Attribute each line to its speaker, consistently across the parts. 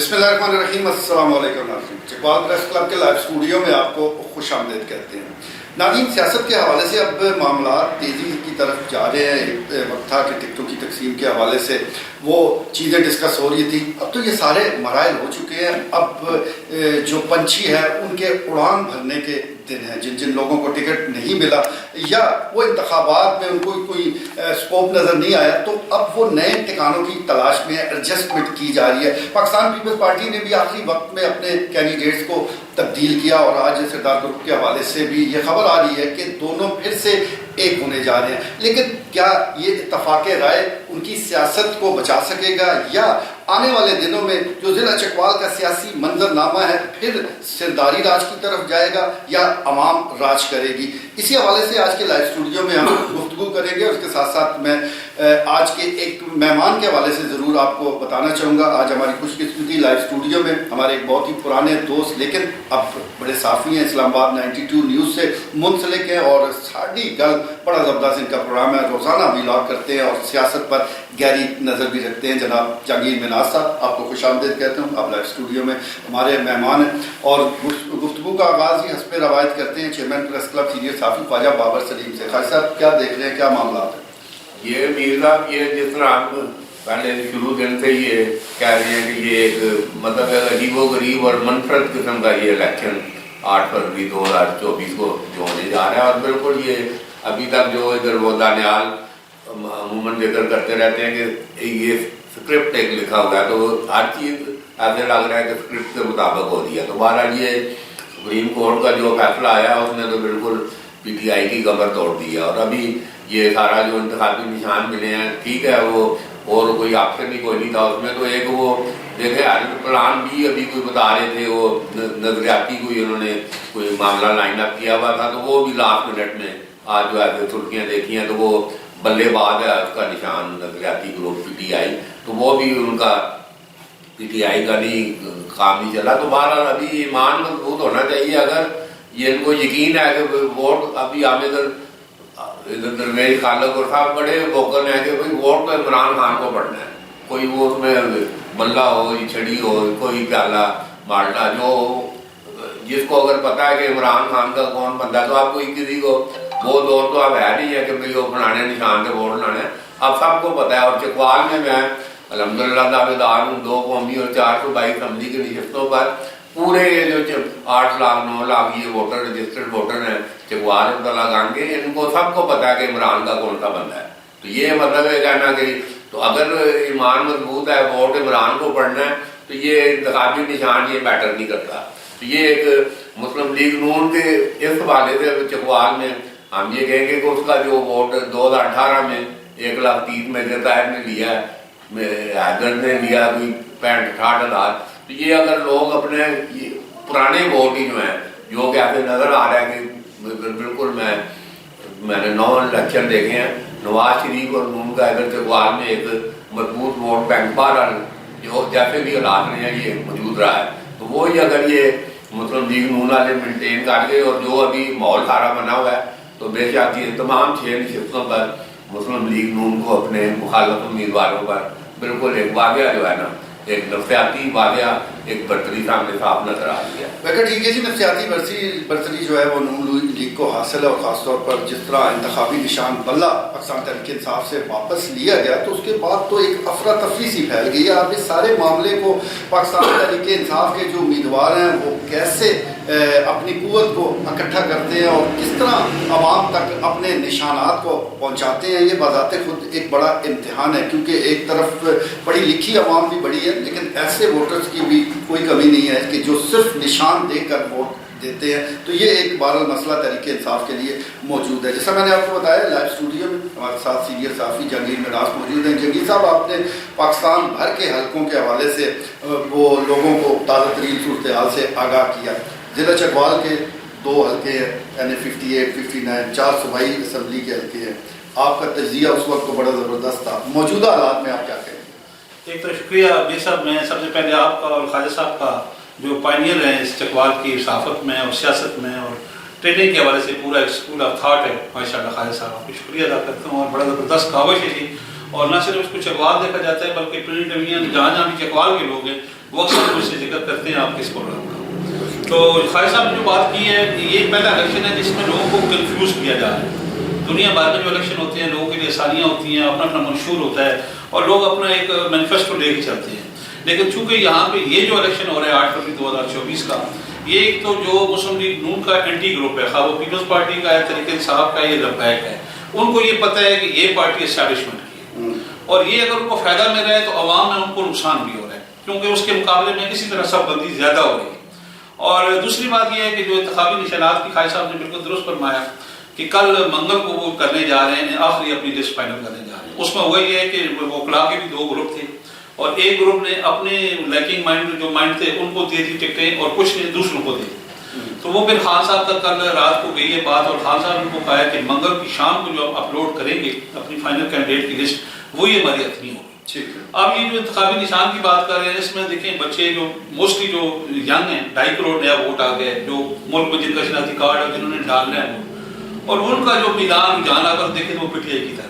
Speaker 1: بسم اللہ الرحمن الرحیم. السلام علیکم ناظرین. چکوال پریس کلب کے لائیو اسٹوڈیو میں آپ کو خوش آمدید کہتے ہیں. ناظرین، سیاست کے حوالے سے اب معاملات تیزی کی طرف جا رہے ہیں. ایک وقت تھا کہ ٹکٹوں کی تقسیم کے حوالے سے وہ چیزیں ڈسکس ہو رہی تھی. اب تو یہ سارے مراحل ہو چکے ہیں. اب جو پنچھی ہے ان کے اڑان بھرنے کے دن ہیں. جن لوگوں کو ٹکٹ نہیں ملا یا وہ انتخابات میں ان کو کوئی سکوپ نظر نہیں آیا تو اب وہ نئے ٹھکانوں کی تلاش میں ایڈجسٹمنٹ کی جا رہی ہے. پاکستان پیپلز پارٹی نے بھی آخری وقت میں اپنے کینڈیڈیٹس کو تبدیل کیا اور آج سردار گروپ کے حوالے سے بھی یہ خبر آ رہی ہے کہ دونوں پھر سے ایک ہونے جا رہے ہیں. لیکن کیا یہ اتفاق رائے ان کی سیاست کو بچا سکے گا یا آنے والے دنوں میں جو ضلع چکوال کا سیاسی منظر نامہ ہے پھر سرداری راج کی طرف جائے گا یا عوام راج کرے گی؟ اسی حوالے سے آج کے لائیو اسٹوڈیو میں ہم گفتگو کریں گے. اور اس کے ساتھ ساتھ میں آج کے ایک مہمان کے حوالے سے ضرور آپ کو بتانا چاہوں گا. آج ہماری خوش قسمتی لائیو اسٹوڈیو میں ہمارے ایک بہت ہی پرانے دوست لیکن اب بڑے صافی ہیں, اسلام آباد 92 نیوز سے منسلک ہیں اور ساڑی گل بڑا زبردست ان کا پروگرام ہے. روزانہ ولاگ کرتے ہیں اور سیاست پر گہری نظر بھی رکھتے ہیں. جناب جہانگیر مناز صاحب, آپ کو خوش آمدید کہتا ہوں. آپ لائیو اسٹوڈیو میں ہمارے مہمان ہیں اور گفتگو کا آغاز ہی حسب روایت کرتے ہیں چیئرمین پریس کلب سینئر صحافی خواجہ بابر سلیم سے. خواجہ صاحب, کیا دیکھ رہے ہیں, کیا معاملات ہیں؟
Speaker 2: یہ میر صاحب, یہ جس طرح ہم پہلے شروع دن سے یہ کہہ رہے ہیں کہ یہ ایک مطلب عجیب و غریب اور منفرد قسم کا یہ الیکشن 8 فروری 2024 کو جو ہونے جا رہا ہے. اور بالکل یہ ابھی تک جو ادھر وہ دانیال عموماً ذکر کرتے رہتے ہیں کہ یہ اسکرپٹ ایک لکھا ہوا ہے تو ہر چیز ایسے لگ رہا ہے کہ اسکرپٹ کے مطابق ہو رہی ہے. تو بہرحال یہ سپریم کورٹ کا جو فیصلہ آیا اس نے تو بالکل پی ٹی آئی کی کمر توڑ دی ہے. اور ابھی یہ سارا جو انتخابی نشان ملے ہیں ٹھیک ہے, وہ اور کوئی آپشن ہی کوئی نہیں تھا اس میں. تو ایک وہ دیکھے پلان بھی ابھی کوئی بتا رہے تھے, وہ نظریاتی کوئی انہوں نے کوئی معاملہ لائن اپ کیا ہوا تھا تو وہ بھی لاسٹ منٹ میں آج جو ایسے سرخیاں دیکھی ہیں تو وہ بلے باز ہے اس کا نشان نظریاتی گروپ پی ٹی آئی, تو وہ بھی ان کا پی ٹی آئی کا نہیں کام نہیں چلا. تو بہرحال ابھی ایمان مضبوط ہونا چاہیے. اگر یہ ان کو یقین ہے کہ ووٹ ابھی ادھر درویش خالق اور صاحب بڑے ووکل ہیں کہ بھائی ووٹ تو عمران خان کو پڑنا ہے, کوئی وہ اس میں بلہ ہو چھڑی ہو کوئی پیالہ مالٹا جو جس کو اگر پتا ہے کہ عمران خان کا کون بندہ تو آپ کو کسی کو وہ دور تو اب ہے نہیں ہے کہ بھائی وہ بنانے نشان کے ووٹ لانے, اب سب کو پتا ہے. اور چکوال میں الحمدللہ دعوے دار ہوں 2 قومی اور 422 اسمبلی کی نشستوں پر پورے جو 8 لاکھ 9 لاکھ یہ ووٹر رجسٹرڈ ووٹر ہیں چکوال اور تلنگانہ کے, ان کو سب کو پتا ہے کہ عمران کا کون سا بندہ ہے. تو یہ مطلب ہے کہنا کہ تو اگر ایمان مضبوط ہے ووٹ عمران کو پڑنا ہے تو یہ انتخابی نشان یہ میٹر نہیں کرتا. تو یہ ایک مسلم لیگ نون کے اس حوالے سے چکوال میں ہم یہ کہیں گے کہ اس کا جو ووٹ 2018 میں 1,30,000 میں طاہر نے لیا ہے, حیدر نے لیا کوئی 65-68 ہزار. تو یہ اگر لوگ اپنے پرانے ووٹ ہی جو ہیں جو کہ ایسے نظر آ رہا ہے کہ بالکل میں نے 9 الیکشن دیکھے ہیں, نواز شریف اور نون کا ادھر چکوال میں ایک مضبوط ووٹ بینک بہرحال جو جیسے بھی حالات میں ہیں یہ موجود رہا ہے. تو وہی اگر یہ مسلم لیگ نون والے مینٹین کر کے اور جو ابھی ماحول سارا بنا ہوا ہے تو بے شک یہ تمام 6 نشستوں پر مسلم لیگ نون کو اپنے مخالف امیدواروں پر بالکل ایک واقعہ جو ہے نا ایک نفسیاتی واقعہ ایک برتری سامنے صاف نظر آ رہی ہے.
Speaker 1: ویسے ٹھیک ہے جی, نفسیاتی برتری جو ہے وہ نون لیگ کو حاصل ہے اور خاص طور پر جس طرح انتخابی نشان بلہ پاکستان تحریک انصاف سے واپس لیا گیا تو اس کے بعد تو ایک افراتفری سی پھیل گئی ہے. آپ اس سارے معاملے کو پاکستان تحریک انصاف کے جو امیدوار ہیں وہ کیسے اپنی قوت کو اکٹھا کرتے ہیں اور کس طرح عوام تک اپنے نشانات کو پہنچاتے ہیں, یہ بذات خود ایک بڑا امتحان ہے. کیونکہ ایک طرف پڑھی لکھی عوام بھی بڑی ہے لیکن ایسے ووٹرز کی بھی کوئی کمی نہیں ہے کہ جو صرف نشان دے کر ووٹ دیتے ہیں. تو یہ ایک بہرحال مسئلہ تحریک انصاف کے لیے موجود ہے. جیسا میں نے آپ کو بتایا لائیو اسٹوڈیو میں ہمارے ساتھ سینئر صحافی جہانگیر مناز موجود ہیں. جہانگیر صاحب, آپ نے پاکستان بھر کے حلقوں کے حوالے سے وہ لوگوں کو تازہ ترین صورتحال سے آگاہ کیا. ضلع چکوال کے 2 حلقے ہیں, یعنی 58, 59, 4 صوبائی اسمبلی کے حلقے ہیں. آپ کا تجزیہ اس وقت تو بڑا زبردست تھا, موجودہ حالات میں آپ کیا کہیں گے؟
Speaker 3: ایک تو شکریہ بے صاحب, میں سب سے پہلے آپ کا اور خواجہ صاحب کا جو پائنیئر ہیں اس چکوال کی صحافت میں اور سیاست میں اور ٹریننگ کے حوالے سے پورا ایک اسکول آف تھاٹ ہے. ماشاء اللہ خواجہ صاحب آپ کو شکریہ ادا کرتا ہوں, اور بڑا زبردست کاوش ہے جی. اور نہ صرف اس کو چکوال دیکھا جاتا ہے بلکہ پرنٹ میڈیا جہاں جہاں بھی چکوال کے لوگ ہیں وہ اکثر مجھ سے ذکر کرتے ہیں آپ کس کو رہا. تو خالد صاحب نے جو بات کی ہے یہ پہلا الیکشن ہے جس میں لوگوں کو کنفیوز کیا جا رہا ہے. دنیا بھر میں جو الیکشن ہوتے ہیں لوگوں کے لیے آسانیاں ہوتی ہیں, اپنا اپنا منشور ہوتا ہے اور لوگ اپنا ایک مینیفیسٹو لے کے چلتے ہیں. لیکن چونکہ یہاں پہ یہ جو الیکشن ہو رہا ہے 8 فروری 2024 کا, یہ ایک تو جو مسلم لیگ نون کا اینٹی گروپ ہے, خواہ وہ پیپلز پارٹی کا ہے, تحریک انصاف کا, یہ لبیک ہے, ان کو یہ پتہ ہے کہ یہ پارٹی اسٹیبلشمنٹ کی ہے اور یہ اگر ان کو فائدہ مل رہا ہے تو عوام میں ان کو نقصان بھی ہو رہا ہے, کیونکہ اس کے مقابلے میں کسی طرح سب بندی زیادہ ہو رہی ہے. اور دوسری بات یہ ہے کہ جو انتخابی نشانات کی خالد صاحب نے بالکل درست فرمایا کہ کل منگل کو وہ کرنے جا رہے ہیں, آخری اپنی لسٹ فائنل کرنے جا رہے ہیں. اس میں ہوا یہ ہے کہ وکلاء کے بھی 2 گروپ تھے اور ایک گروپ نے اپنے لیکنگ مائنڈ جو مائنڈ تھے ان کو دے دی ٹکٹیں اور کچھ نے دوسروں کو دے. تو وہ پھر خان صاحب تک کل رات کو گئی ہے بات اور خان صاحب نے کو کہا ہے کہ منگل کی شام کو جو آپ اپلوڈ کریں گے اپنی فائنل کینڈیڈیٹ کی لسٹ, وہی ہماری حتمی ہوگی. اب یہ جو انتخابی نشان کی بات کر رہے ہیں اس میں دیکھیں بچے جو موسٹلی جو ینگ ہیں 2.5 کروڑ نیا ووٹ آ گئے جو ملک میں جن کا شناختی کارڈ ہے جنہوں نے ڈالنا ہے اور ان کا جو میدان رجحان اگر دیکھیں تو وہ پی ٹی آئی کی طرف,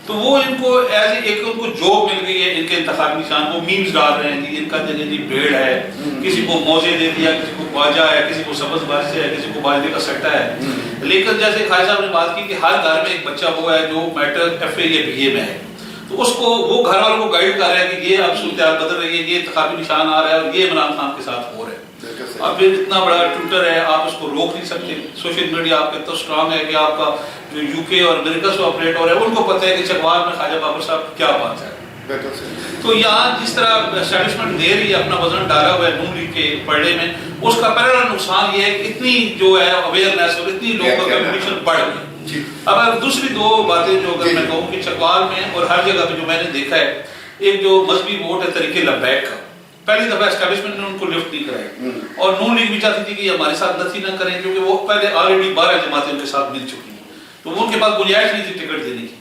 Speaker 3: تو وہ ان کو ایز ایک ان کو جاب مل گئی ہے ان کے انتخابی نشان کو میمز ڈال رہے ہیں کہ ان کا جگہ جی بھیڑ ہے, کسی کو موزے دے دیا, کسی کو باجا ہے, کسی کو سبز بارش ہے, کسی کو باجرے کا سٹا ہے. لیکن جیسے خالد صاحب نے بات کی کہ ہر گھر میں ایک بچہ وہ ہے جو میٹرک ایف اے یا بی اے میں ہے, تو اس کو وہ گھر والوں کو گائیڈ کر رہا ہے کہ یہ اب صورتحال بدل رہی ہے, یہ انتخابی نشان آ رہا ہے اور یہ عمران خان کے ساتھ ہو رہا ہے. اب یہ اتنا بڑا ٹویٹر ہے آپ اس کو روک نہیں سکتے, سوشل میڈیا آپ کا اتنا اسٹرانگ ہے کہ آپ کا جو یو کے اور امریکہ سے آپریٹ ہو رہا ہے ان کو پتہ ہے کہ چکوال میں خواجہ بابر صاحب کیا بات ہے. تو یہاں جس طرح اسٹیبلشمنٹ دے رہی ہے اپنا وزن ڈالا ہوا ہے نون لیگ کے پڑھنے میں, اس کا پہلا نقصان یہ ہے کہ اتنی جو ہے اویئرنیس اور اتنی لوگوں کا کمیونیکیشن بڑھ گئی. اب دوسری 2 باتیں جو اگر میں کہوں کہ چکوال میں اور ہر جگہ پہ جو میں نے دیکھا ہے, ایک جو مذہبی ووٹ ہے طریقے لبیک کا, پہلی دفعہ اسٹیبلشمنٹ نے ان کو لفٹ نہیں کرائی اور نون لیگ بھی چاہتی تھی کہ یہ ہمارے ساتھ نتھی نہ کریں کیونکہ وہ پہلے آلریڈی 12 جماعتیں ان کے ساتھ مل چکی ہیں, تو وہ ان کے پاس گنجائش نہیں تھی ٹکٹ دینے کی.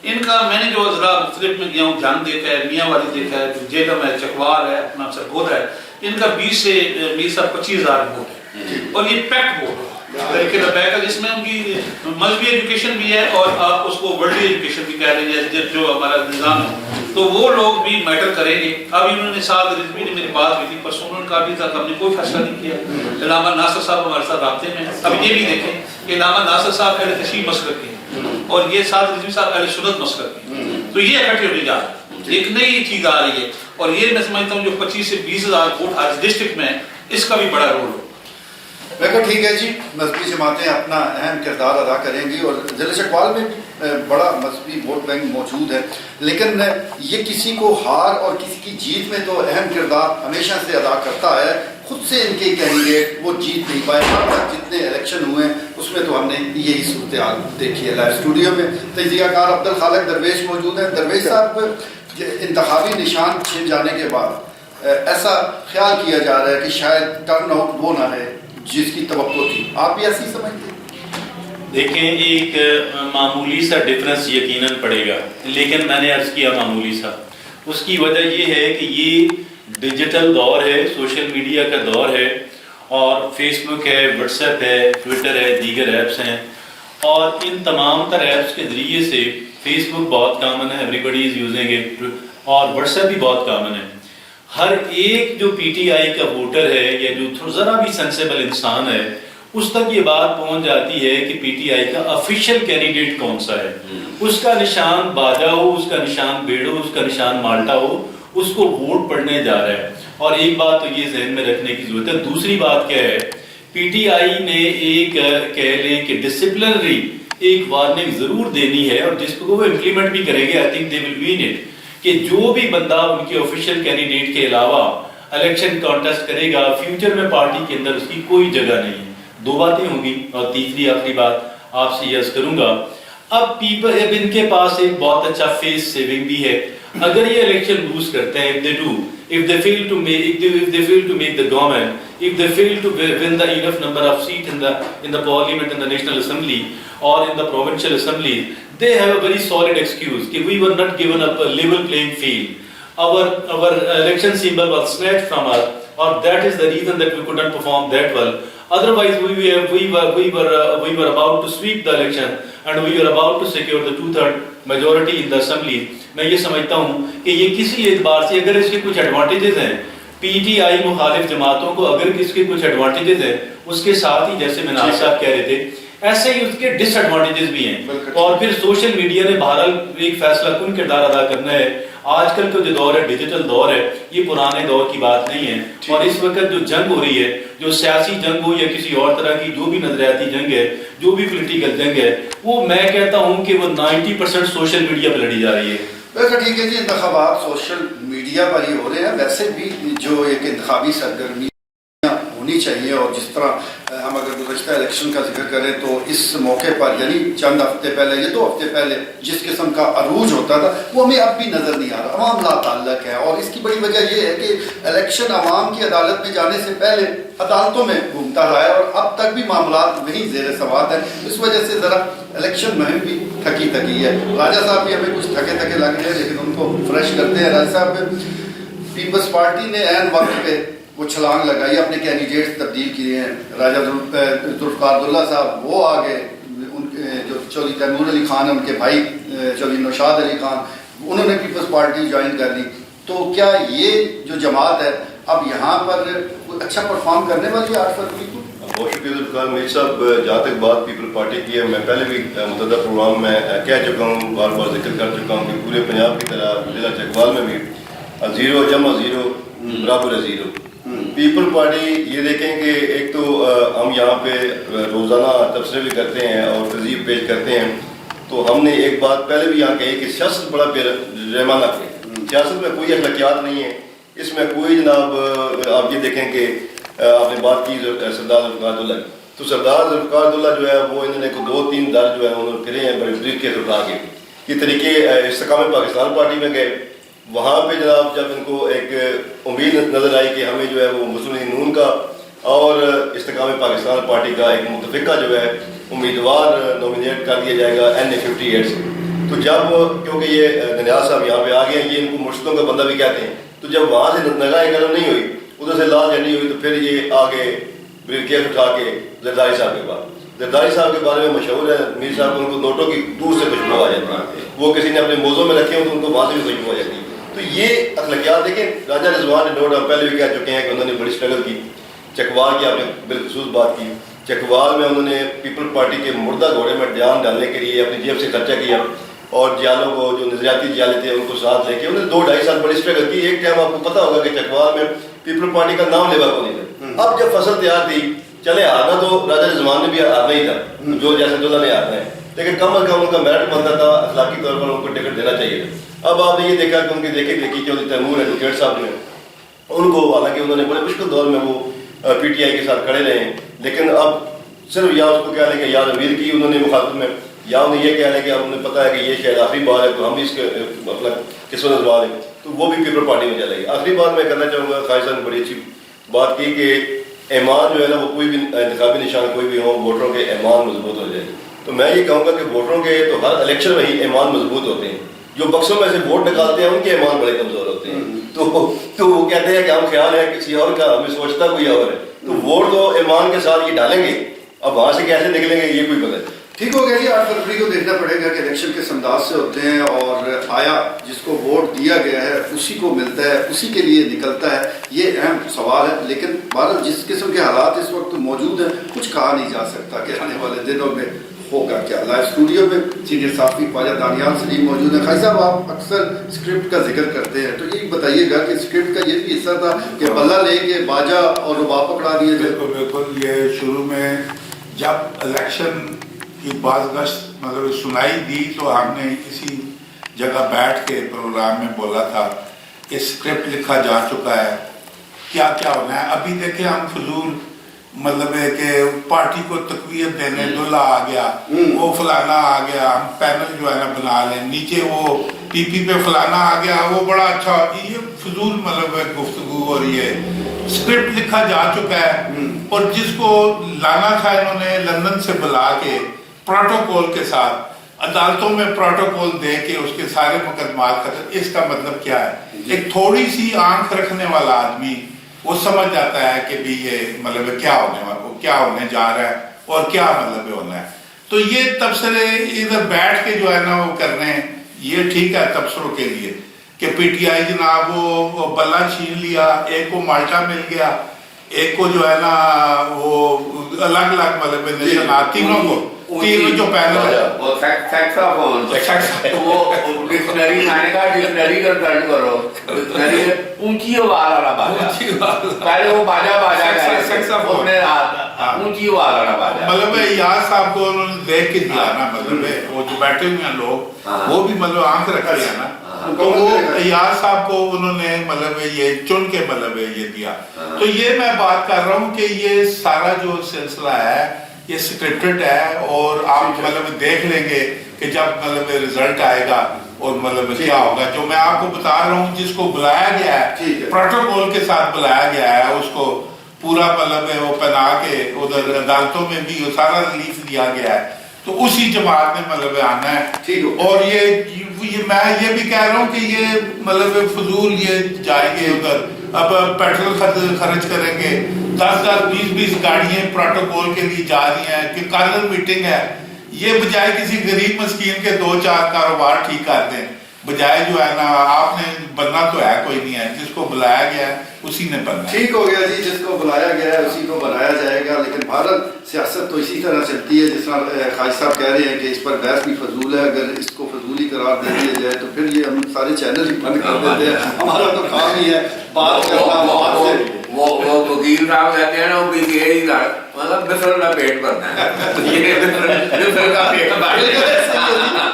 Speaker 3: ان کا میں نے جو اضلاع مختلف میں گیا ہوں, جان دیکھا ہے, میاں والی دیکھا ہے, جیلم ہے, چکوال ہے, اپنا سرگودا ہے, ان کا 20 سے 25,000 ووٹ ہے اور یہ پیکٹ ووٹ ہے طریقے لبیک ہے جس میں ان کی مذہبی ایجوکیشن بھی ہے اور آپ اس کو ورلڈلی ایجوکیشن بھی کہہ رہے ہیں جو ہمارا نظام ہے, تو وہ لوگ بھی میٹر کریں گے. ابھی انہوں نے ساتھ رضوی نے میری بات ہوئی تھی پرسوں, انہوں نے کہا ابھی تک ہم نے کوئی فیصلہ نہیں کیا. علامہ ناصر صاحب ہمارے ساتھ رابطے میں, اب یہ بھی دیکھیں کہ علامہ ناصر صاحب اہل تشیع مسلک کے اور یہ ساتھ رضوی صاحب اہل سنت مسلک کے, تو یہ اکٹھے ہونے جا رہے ہیں, ایک نئی چیز آ رہی ہے اور یہ میں سمجھتا ہوں جو 25 سے 20,000 ووٹ ہر ڈسٹرکٹ میں اس کا بھی بڑا رول ہو.
Speaker 1: میں کہا ٹھیک ہے جی, مذہبی جماعتیں اپنا اہم کردار ادا کریں گی اور ضلع چکوال میں بھی بڑا مذہبی ووٹ بینک موجود ہے, لیکن یہ کسی کو ہار اور کسی کی جیت میں تو اہم کردار ہمیشہ سے ادا کرتا ہے. خود سے ان کے کینڈیڈیٹ وہ جیت نہیں پائے, اب تک جتنے الیکشن ہوئے ہیں اس میں تو ہم نے یہی صورتحال دیکھی ہے. لائیو اسٹوڈیو میں تجزیہ کار عبدالخالق درویش موجود ہیں. درویش صاحب, انتخابی نشان چھن جانے کے بعد ایسا خیال کیا جا رہا ہے کہ شاید ٹرن آؤٹ وہ نہ ہے جس کی توقع تھی, آپ بھی ایسی سمجھتے ہیں؟
Speaker 4: دیکھیں ایک معمولی سا ڈفرنس یقیناً پڑے گا, لیکن میں نے عرض کیا معمولی سا. اس کی وجہ یہ ہے کہ یہ ڈیجیٹل دور ہے, سوشل میڈیا کا دور ہے اور فیس بک ہے, واٹس ایپ ہے, ٹویٹر ہے, دیگر ایپس ہیں, اور ان تمام تر ایپس کے ذریعے سے فیس بک بہت کامن ہے, everybody is using it, اور واٹس ایپ بھی بہت کامن ہے. ہر ایک جو پی ٹی آئی کا ووٹر ہے یا جو ذرا بھی سینسیبل انسان ہے اس تک یہ بات پہنچ جاتی ہے کہ پی ٹی آئی کا آفیشیل کینڈیڈیٹ کون سا ہے. اس کا نشان باجا ہو, اس کا نشان بیڑ ہو, اس کا نشان مالٹا ہو, اس کو ووٹ پڑنے جا رہا ہے. اور ایک بات تو یہ ذہن میں رکھنے کی ضرورت ہے. دوسری بات کیا ہے, پی ٹی آئی نے ایک کہہ لیں کہ ڈسپلنری ایک وارننگ ضرور دینی ہے اور جس کو وہ امپلیمنٹ بھی کریں گے. I think they will when it, کہ جو بھی بندہ ان کے آفیشیل کینڈیڈیٹ کے علاوہ الیکشن کانٹیسٹ کرے گا فیوچر میں پارٹی کے اندر اس کی کوئی جگہ نہیں ہے. 2 باتیں ہوں گی اور تیسری آخری بات آپ سے یہ عرض کروں گا, اب ان کے پاس ایک بہت اچھا فیس سیونگ بھی ہے. اگر یہ الیکشن لوز کرتے ہیں, if they fail to make the government, if they fail to win the enough number of seats in the parliament, in the national assembly or in the provincial assembly, they have a very solid excuse that we were not given a level playing field. Our election symbol was snatched from us, or that is the reason that we could not perform that well. Otherwise, we were about to sweep the election and we were about to secure the 2/3 majority in the assembly. میں یہ سمجھتا ہوں کہ یہ کسی اعتبار سے اگر اس کے کچھ ایڈوانٹیجز ہیں پی ٹی آئی مخالف جماعتوں کو اگر اس کے کچھ ایڈوانٹیجز ہیں، اس کے ساتھ ہی جیسے مناج صاحب کہہ رہے تھے ایسے ہی اس کے ڈس ایڈوانٹیجز بھی ہیں. اور پھر سوشل میڈیا نے بہرحال ایک فیصلہ کن کردار ادا کرنا ہے. آج کل کا جو دور ہے ڈیجیٹل دور ہے، یہ پرانے دور کی بات نہیں ہے. اور اس وقت جو جنگ ہو رہی ہے، جو سیاسی جنگ ہو یا کسی اور طرح کی جو بھی نظریاتی جنگ ہے، جو بھی پولیٹیکل جنگ ہے، وہ میں کہتا ہوں کہ وہ 90% سوشل میڈیا پہ لڑی جا رہی ہے.
Speaker 1: ویسے ٹھیک ہے جی، انتخابات سوشل میڈیا پر ہی ہو رہے ہیں. ویسے بھی جو ایک انتخابی سرگرمی ہونی چاہیے، اور جس طرح ہم اگر گزشتہ الیکشن کا ذکر کریں تو اس موقع پر یعنی چند ہفتے پہلے یا 2 ہفتے پہلے جس قسم کا عروج ہوتا تھا وہ ہمیں اب بھی نظر نہیں آ رہا. عوام لا تعلق ہے، اور اس کی بڑی وجہ یہ ہے کہ الیکشن عوام کی عدالت میں جانے سے پہلے عدالتوں میں گھومتا رہا ہے، اور اب تک بھی معاملات وہیں زیر سواد ہیں. اس وجہ سے ذرا الیکشن مہم بھی تھکی ہے. راجہ صاحب بھی ہمیں کچھ تھکے لگ رہے ہیں، لیکن ان کو فریش کرتے ہیں. راجہ صاحب، پیپلز پارٹی نے عین وقت پہ وہ چھلانگ لگائی، اپنے کینڈیڈیٹس تبدیل کیے ہیں. راجہ ذوالفقار عبداللہ صاحب وہ آگے، ان کے جو چودھری تیمور علی خان ان کے بھائی چودھری نوشاد علی خان، انہوں نے پیپلز پارٹی جوائن کر لی. تو کیا یہ جو جماعت ہے اب یہاں پر اچھا پرفارم کرنے والی ہے 8 فروری کو؟
Speaker 5: بہت شکریہ ذوالفقار میر صاحب. جہاں تک بات پیپل پارٹی کی ہے، میں پہلے بھی متعدد پروگرام میں کہہ چکا ہوں، بار بار ذکر کر چکا ہوں کہ پورے پنجاب کی طرح ضلع چکوال میں بھی 0 جمع 0 برابر 0. پیپل پارٹی یہ دیکھیں کہ ایک تو ہم یہاں پہ روزانہ تبصرے بھی کرتے ہیں اور تہذیب پیش کرتے ہیں. تو ہم نے ایک بات پہلے بھی یہاں کہی کہ سیاست بڑا بے رحمانہ ہے. سیاست میں کوئی اخلاقیات نہیں ہے، اس میں کوئی جناب آپ یہ دیکھیں کہ آپ نے بات کی سردار ذوالفقار عبداللہ، تو سردار ذوالفقار عبداللہ جو ہے وہ انہوں نے 2-3 در جو ہے انہوں نے پھرے ہیں بڑے طریقے سے اٹھا کے. یہ طریقے استحکام پاکستان پارٹی میں گئے، وہاں پہ جناب جب ان کو ایک امید نظر آئی کہ ہمیں جو ہے وہ مسلم نون کا اور استحکام پاکستان پارٹی کا ایک متفقہ جو ہے امیدوار نومینیٹ کر دیا جائے گا NA58 سے. تو جب کیونکہ یہ دنیال صاحب یہاں پہ آ گئے ہیں، یہ ان کو مرشدوں کا بندہ بھی کہتے ہیں، تو جب وہاں سے نگاہ قلم نہیں ہوئی، ادھر سے لال جھنڈی ہوئی، تو پھر یہ آگے بریکیٹ اٹھا کے زرداری صاحب کے بعد، زرداری صاحب کے بارے میں مشہور ہے میر صاحب کو ان کو نوٹوں کی دور سے خوشبو آ جاتی ہے، وہ کسی نے اپنے موضوع میں رکھے ہوں تو ان کو وہاں سے بھی خوشبو آ جاتی ہے. تو یہ اخلاقیات دیکھیں. راجہ رضوان نے نوٹ ہم پہلے بھی کہہ چکے ہیں کہ انہوں نے بڑی اسٹرگل کی. چکوال کی آپ نے بالخصوص بات کی، چکوال میں انہوں نے پیپل پارٹی کے مردہ گھوڑے میں جان ڈالنے کے لیے اپنی جیب سے خرچہ کیا، اور جیالوں کو جو نظریاتی جیالے تھے ان کو ساتھ لے کے انہوں نے 2-2.5 سال بڑی اسٹرگل کی. ایک ٹائم آپ کو پتا ہوگا کہ چکوال میں پیپل پارٹی کا نام لیوا کو نہیں تھا. اب جب فصل تیار تھی، چلے ہارنا تو راجہ رضوان نے بھی ہارنا ہی تھا، جو جیسے دولہ نے ہارنا ہے، لیکن کم از کم ان کا میرٹ بنتا تھا، اخلاقی طور پر ان کو ٹکٹ دینا چاہیے تھا. اب آپ نے یہ دیکھا کہ ان کی دیکھی چودھری تیمور ایڈوکیٹ صاحب نے ان کو، حالانکہ انہوں نے بڑے مشکل دور میں وہ PTI کے ساتھ کھڑے رہے ہیں، لیکن اب صرف یا اس کو کہہ لیں کہ یاد امیر کی انہوں نے مخاطب میں، یا انہیں یہ کہہ لیں کہ انہیں پتا ہے کہ یہ شاید آخری بار ہے تو ہم بھی اس کے اپنا قسمت ازوا لیں، تو وہ بھی پیپل پارٹی میں چلے گی. آخری بات میں کرنا چاہوں گا، خواجہ صاحب نے بڑی اچھی بات کی کہ ایمان جو ہے نا وہ کوئی بھی انتخابی نشان کوئی بھی ہو، ووٹروں کے ایمان مضبوط ہو جائے. تو میں یہ کہوں گا کہ ووٹروں کے تو ہر الیکشن میں ہی ایمان مضبوط ہوتے ہیں. جو بکسوں میں سے ووٹ نکالتے ہیں ان کے ایمان بڑے کمزور ہوتے ہیں. تو وہ کہتے ہیں کہ ہم خیال ہے کسی اور کا، ہمیں سوچتا کوئی اور ہے. تو ووٹ تو ایمان کے ساتھ یہ ڈالیں گے، اب وہاں سے کیسے نکلیں گے یہ کوئی پتہ ہے.
Speaker 1: ٹھیک ہو گیا جی. 8 فروری کو دیکھنا پڑے گا کہ الیکشن کس انداز سے ہوتے ہیں، اور آیا جس کو ووٹ دیا گیا ہے اسی کو ملتا ہے، اسی کے لیے نکلتا ہے، یہ اہم سوال ہے. لیکن بہرحال جس قسم کے حالات اس وقت موجود ہیں، کچھ کہا نہیں جا سکتا کہ آنے والے دنوں میں ہوگا کیا. لائیو اسٹوڈیو میں سینئر صحافی خواجہ دانیال سلیم موجود ہیں. خواجہ صاحب، آپ اکثر اسکرپٹ کا ذکر کرتے ہیں، تو یہ بتائیے گا کہ اسکرپٹ کا یہ بھی حصہ تھا کہ بلہ لے کے باجا اور رباب پکڑا دیے گئے؟
Speaker 6: بالکل. یہ شروع میں جب الیکشن کی بازگشت مطلب سنائی دی تو ہم نے کسی جگہ بیٹھ کے پروگرام میں بولا تھا کہ اسکرپٹ لکھا جا چکا ہے، کیا کیا ہونا ہے. ابھی دیکھیں ہم فضول مطلب ہے کہ پارٹی کو تقویت دینے دلہا آ گیا، وہ فلانا آ گیا، ہم پینل جو ہے نا بنا لیں، نیچے وہ پی پہ فلانا آ گیا، وہ بڑا اچھا. یہ فضول مطلب ہے گفتگو. اور یہ اسکرپٹ لکھا جا چکا ہے، اور جس کو لانا تھا انہوں نے لندن سے بلا کے پروٹوکول کے ساتھ عدالتوں میں پروٹوکول دے کے اس کے سارے مقدمات ختم. اس کا مطلب کیا ہے؟ ایک تھوڑی سی آنکھ رکھنے والا آدمی وہ سمجھ جاتا ہے کہ بھی یہ مطلب کیا ہونے جا رہا ہے اور کیا مطلب ہونا ہے. تو یہ تبصرے ادھر بیٹھ کے جو ہے نا وہ کرنے، یہ ٹھیک ہے تبصروں کے لیے، کہ پی ٹی آئی جناب وہ بلہ چھین لیا، ایک کو مالٹا مل گیا، ایک کو جو ہے نا وہ الگ الگ مطلب نشانات، تینوں جو پینل ہے
Speaker 2: وہ سیکسافون، وہ ڈکشنری، میں نے کہا ڈکشنری کنسلٹ کرو، ڈکشنری اونچی آواز والا باجا، پہلے وہ باجا اس نے اونچی آواز والا باجا،
Speaker 6: مطلب یار صاحب کو انہوں نے دیکھ کے دیا نا، مطلب وہ جو بیٹھے ہوئے ہیں لوگ وہ بھی مطلب آنکھ رکھ لیا نا، تو وہ یار صاحب کو انہوں نے مطلب یہ چن کے مطلب یہ دیا. تو یہ میں بات کر رہا ہوں کہ یہ سارا جو سلسلہ ہے یہ سکرپٹڈ ہے، اور آپ مطلب دیکھ لیں گے کہ جب مطلب رزلٹ آئے گا اور مطلب کیا ہوگا. جو میں آپ کو بتا رہا ہوں جس کو بلایا گیا ہے پروٹوکول کے ساتھ بلایا گیا ہے، اس کو پورا مطلب وہ پہنا کے ادھر عدالتوں میں بھی سارا ریلیف دیا گیا ہے، تو اسی جماعت میں مطلب آنا ہے. اور یہ میں یہ بھی کہہ رہا ہوں کہ یہ مطلب فضول یہ جائیں گے ادھر، اب پیٹرول خرچ کریں گے، 10-20 گاڑیاں پروٹوکول کے لیے جا رہی ہیں کہ کارنر میٹنگ ہے، یہ بجائے کسی غریب مسکین کے 2-4 کاروبار ٹھیک کر دیں، بجائے جو ہے نا آپ نے بننا تو ہے کوئی نہیں ہے، جس کو بلایا گیا ہے اسی نے بننا.
Speaker 1: ٹھیک ہو گیا جی، جس کو بلایا گیا ہے اسی کو بنایا جائے گا. لیکن بھارت سیاست تو اسی طرح چلتی ہے جس طرح خواجہ صاحب کہہ رہے ہیں کہ اس پر بحث بھی فضول ہے. اگر اس کو فضولی قرار دے دیا جائے تو پھر یہ ہم سارے چینل ہی بند کر دیتے ہیں. ہمارا تو کام ہی ہے بات کرنا.
Speaker 2: وہ وکیل صاحب کہتے ہیں نا وہ پی ٹی آئی مطلب بسر کا پیٹ بھرنا ہے، بسر کا پیٹ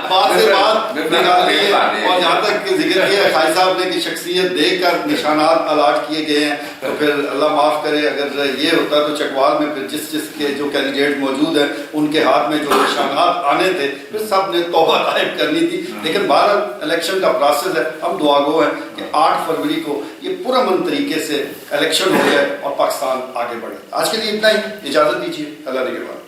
Speaker 1: بات سے بات نکالنی ہے. اور جہاں تک ذکر کیا خواجہ صاحب نے کہ شخصیت دیکھ کر نشانات الاٹ کیے گئے ہیں، تو پھر اللہ معاف کرے اگر یہ ہوتا تو چکوال میں پھر جس کے جو کینڈیڈیٹ موجود ہیں ان کے ہاتھ میں جو نشانات آنے تھے پھر سب نے توبہ طائب کرنی تھی. لیکن بہرحال الیکشن کا پروسیس ہے، ہم دعا گو ہیں کہ 8 فروری کو یہ پرامن طریقے سے الیکشن ہو جائے اور پاکستان آگے بڑھے. آج کے لیے اتنا ہی، اجازت دیجیے، اللہ نگہبان.